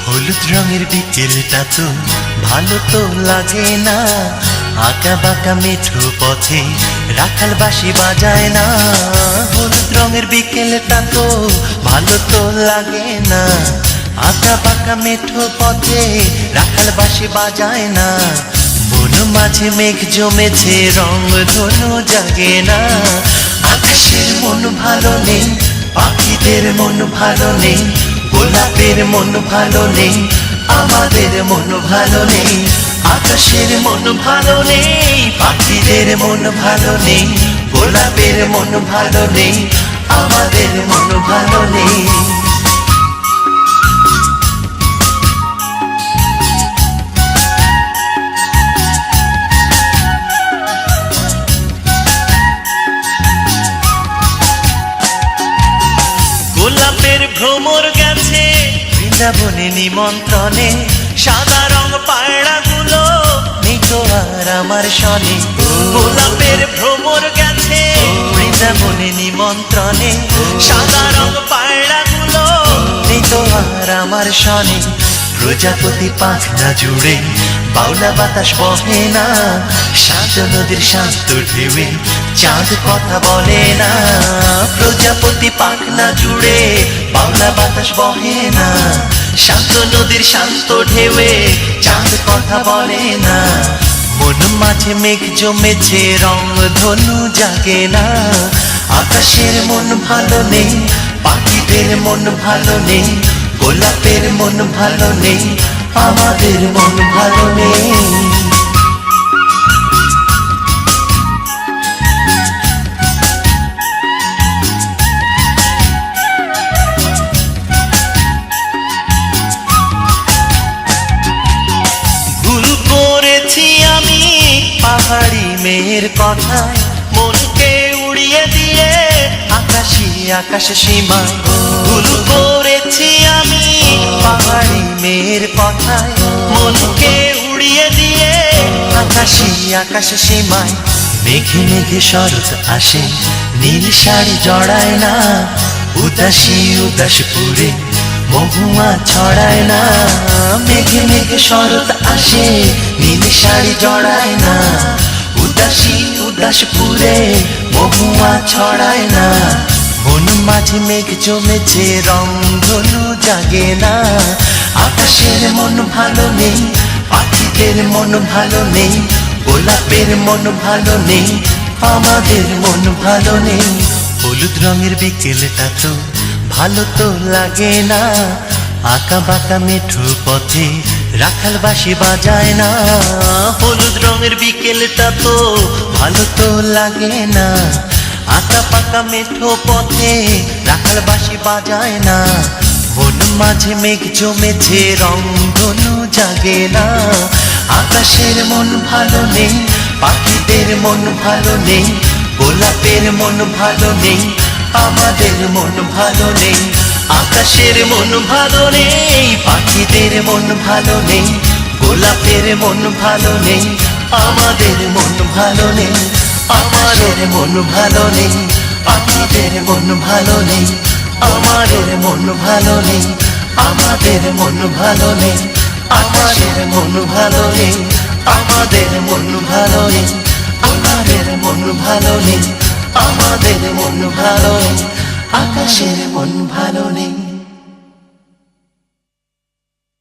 হলুদ রঙের বিকেলটা তো ভালো তো লাগে না, আঁকা বাঁকা মেঠো পথে রাখাল বাঁশি বাজায় না। হলুদ রঙের বিকেলটা তো ভালো তো লাগে না, আঁকা বাঁকা মেঠো পথে রাখাল বাঁশি বাজায় না। মন মাঝে মেঘ জমেছে, রং ধনু জাগে না। আকাশের মন ভালো নেই, পাখিদের মন ভালো নেই, গোলাপের মন ভালো নেই, আমাদের মন ভালো নেই। আকাশের মন ভালো নেই, পাখিদের মন ভালো নেই, গোলাপের মন ভালো নেই, আমাদের মন ভালো নেই। গোলাপের ভ্রমর গেছে বৃন্দাবনে নিমন্ত্রণে, সাদা রং পায়রাগুলো নেই তো আর আমার সনে। গোলাপের ভ্রমর গেছে বৃন্দাবনে নিমন্ত্রণে, সাদা রং পায়রাগুলো নেই তো আর আমার সনে। প্রজাপতি পাখনা জুড়ে বাউলা বাতাস বহে না, শান্ত নদীর শান্ত ঢেউয়ে চাঁদ কথা বলে না। প্রজাপতি পাখনা জুড়ে বাউলা বাতাস বহে না, শান্ত নদীর শান্ত ঢেউয়ে চাঁদ কথা বলে না। মন মাঝে মেঘ জমেছে, রং ধনু জাগে না। আকাশের মন ভালো নেই, পাখিদের মন ভালো নেই, গোলাপের মন ভালো নেই, আমাদের মন ভালো নেই। ভুল করেছি আমি পাহাড়ি মেয়ের কথায়, মনকে উড়িয়ে দিয়ে আকাশী আকাশ সীমা। ভুল করেছি আমি পাহাড়ি মেয়ের কথায়, মনকে উড়িয়ে দিয়ে আকাশী আকাশ সীমায়। মেঘে মেঘে শরৎ আসে, নীল শাড়ি জড়ায় না, উদাসী উদাসপুরে মহুয়া ছড়ায় না। মেঘে মেঘে শরৎ আসে, নীল শাড়ি জড়ায় না, উদাসী উদাসপুরে মহুয়া ছড়ায় না। মন মাঝে মেঘ জমেছে, রং ধনু জাগে না। আকাশের মন ভালো নেই, পাখিদের মন ভালো নেই, গোলাপের মন ভালো নেই, আমাদের মন ভালো নেই। হলুদ রঙের বিকেলটা তো ভালো তো লাগে না, আঁকা বাঁকা মেঠো পথে রাখাল বাঁশি বাজায় না। হলুদ রঙের বিকেলটা তো ভালো তো লাগে না, আঁকা পাকা মেঠো পথে রাখাল বাঁশি বাজায় না। মন মাঝে মেঘ জমেছে, রং ধনু জাগে না। আকাশের মন ভালো নেই, পাখিদের মন ভালো নেই, গোলাপের মন ভালো নেই, আমাদের মন ভালো নেই। আকাশের মন ভালো নেই, পাখিদের মন ভালো নেই, গোলাপের মন ভালো নেই, আমাদের মন ভালো নেই। আমাদের মন ভালো নেই, পাখিদের মন ভালো নেই, আমাদের মন ভালো নেই, আমাদের মন ভালো নেই। আমাদের মন ভালো নেই, আমাদের মন ভালো নেই, আমাদের মন ভালো নেই, আমাদের মন ভালো নেই, আকাশের মন ভালো নেই।